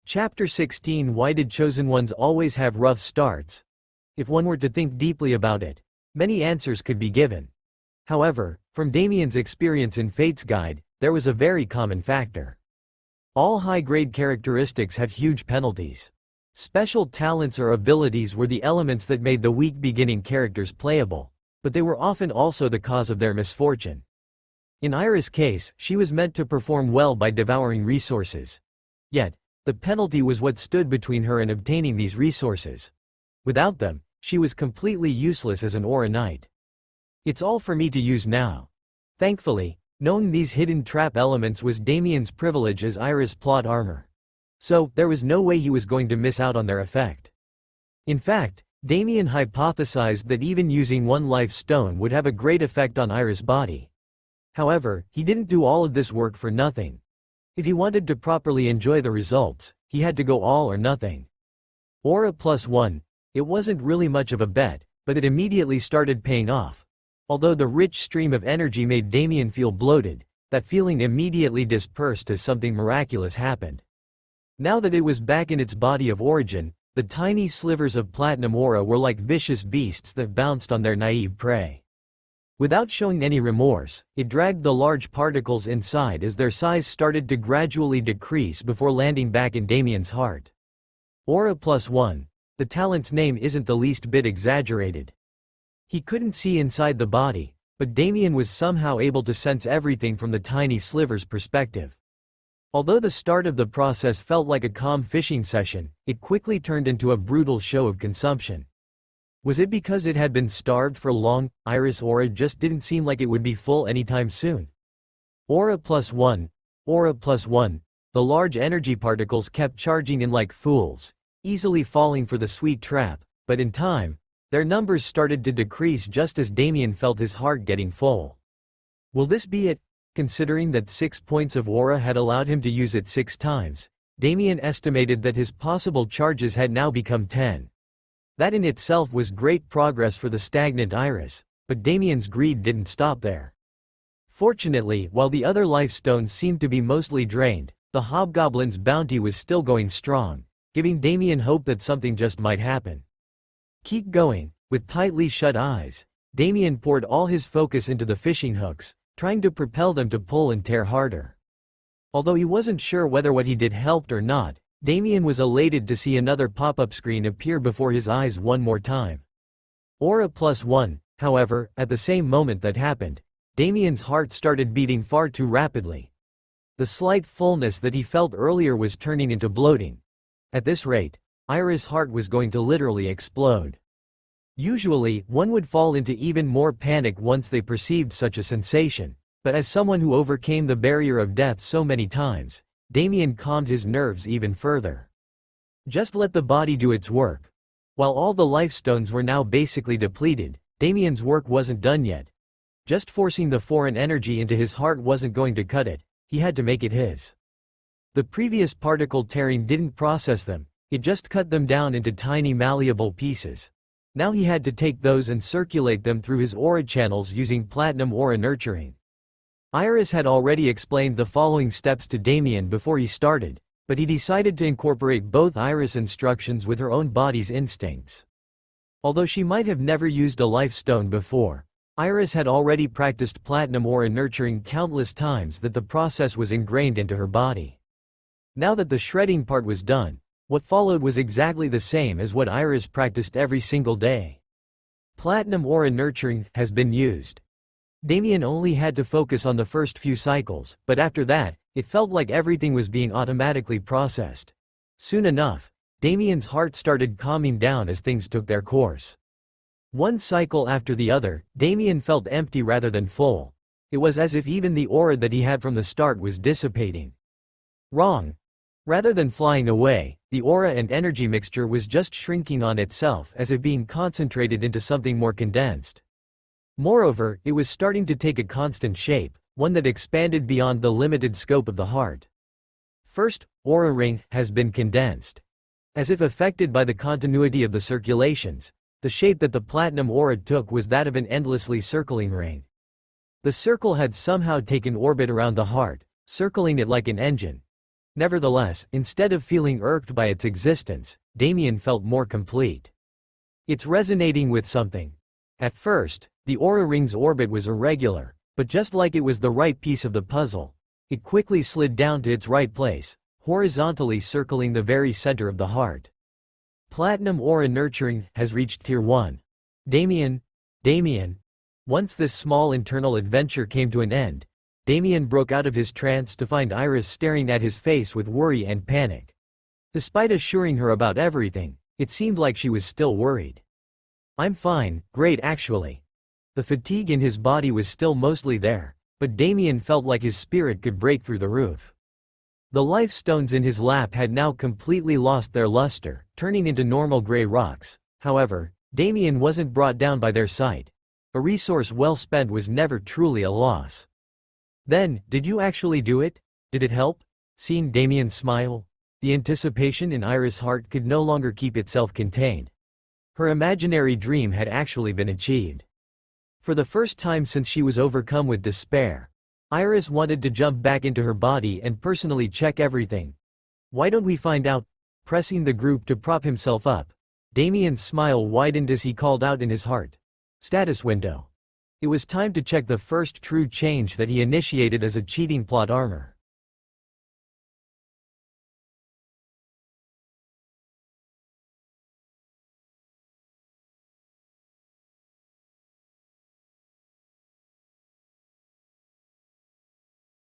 Chapter 16. Why did chosen ones always have rough starts? If one were to think deeply about it, many answers could be given. However, from Damien's experience in Fate's Guide, there was a very common factor. All high-grade characteristics have huge penalties. Special talents or abilities were the elements that made the weak beginning characters playable, but they were often also the cause of their misfortune. In Iris' case, she was meant to perform well by devouring resources. Yet, the penalty was what stood between her and obtaining these resources. Without them, she was completely useless as an Aura Knight. It's all for me to use now. Thankfully, knowing these hidden trap elements was Damien's privilege as Iris' plot armor. So, there was no way he was going to miss out on their effect. In fact, Damien hypothesized that even using one life stone would have a great effect on Iris' body. However, he didn't do all of this work for nothing. If he wanted to properly enjoy the results, he had to go all or nothing. Aura +1, it wasn't really much of a bet, but it immediately started paying off. Although the rich stream of energy made Damien feel bloated, that feeling immediately dispersed as something miraculous happened. Now that it was back in its body of origin, the tiny slivers of platinum aura were like vicious beasts that bounced on their naive prey. Without showing any remorse, it dragged the large particles inside as their size started to gradually decrease before landing back in Damien's heart. Aura +1, the talent's name isn't the least bit exaggerated. He couldn't see inside the body, but Damien was somehow able to sense everything from the tiny sliver's perspective. Although the start of the process felt like a calm fishing session, it quickly turned into a brutal show of consumption. Was it because it had been starved for long? Iris' aura just didn't seem like it would be full anytime soon. Aura +1, Aura +1, the large energy particles kept charging in like fools, easily falling for the sweet trap, but in time, their numbers started to decrease just as Damien felt his heart getting full. Will this be it? Considering that 6 points of aura had allowed him to use it 6 times, Damien estimated that his possible charges had now become 10. That in itself was great progress for the stagnant Iris, but Damien's greed didn't stop there. Fortunately, while the other life stones seemed to be mostly drained, the hobgoblin's bounty was still going strong, giving Damien hope that something just might happen. Keep going. With tightly shut eyes, Damien poured all his focus into the fishing hooks, trying to propel them to pull and tear harder. Although he wasn't sure whether what he did helped or not, Damien was elated to see another pop-up screen appear before his eyes one more time. Aura +1, however, at the same moment that happened, Damien's heart started beating far too rapidly. The slight fullness that he felt earlier was turning into bloating. At this rate, Iris' heart was going to literally explode. Usually, one would fall into even more panic once they perceived such a sensation, but as someone who overcame the barrier of death so many times, Damien calmed his nerves even further. Just let the body do its work. While all the life stones were now basically depleted, Damien's work wasn't done yet. Just forcing the foreign energy into his heart wasn't going to cut it, he had to make it his. The previous particle tearing didn't process them, it just cut them down into tiny malleable pieces. Now he had to take those and circulate them through his aura channels using platinum aura nurturing. Iris had already explained the following steps to Damien before he started, but he decided to incorporate both Iris' instructions with her own body's instincts. Although she might have never used a life stone before, Iris had already practiced platinum aura nurturing countless times that the process was ingrained into her body. Now that the shredding part was done, what followed was exactly the same as what Iris practiced every single day. Platinum aura nurturing has been used. Damien only had to focus on the first few cycles, but after that, it felt like everything was being automatically processed. Soon enough, Damien's heart started calming down as things took their course. One cycle after the other, Damien felt empty rather than full. It was as if even the aura that he had from the start was dissipating. Wrong. Rather than flying away, the aura and energy mixture was just shrinking on itself as if being concentrated into something more condensed. Moreover, it was starting to take a constant shape, one that expanded beyond the limited scope of the heart. First, aura ring has been condensed. As if affected by the continuity of the circulations, the shape that the platinum aura took was that of an endlessly circling ring. The circle had somehow taken orbit around the heart, circling it like an engine. Nevertheless, instead of feeling irked by its existence, Damien felt more complete. It's resonating with something. At first, the aura ring's orbit was irregular, but just like it was the right piece of the puzzle, it quickly slid down to its right place, horizontally circling the very center of the heart. Platinum aura nurturing has reached Tier 1. Damien. Once this small internal adventure came to an end, Damien broke out of his trance to find Iris staring at his face with worry and panic. Despite assuring her about everything, it seemed like she was still worried. "I'm fine, great actually." The fatigue in his body was still mostly there, but Damien felt like his spirit could break through the roof. The life stones in his lap had now completely lost their luster, turning into normal gray rocks. However, Damien wasn't brought down by their sight. A resource well spent was never truly a loss. "Then, did you actually do it? Did it help?" Seeing Damien smile, the anticipation in Iris' heart could no longer keep itself contained. Her imaginary dream had actually been achieved. For the first time since she was overcome with despair, Iris wanted to jump back into her body and personally check everything. "Why don't we find out?" Pressing the group to prop himself up, Damien's smile widened as he called out in his heart. Status window. It was time to check the first true change that he initiated as a cheating plot armor.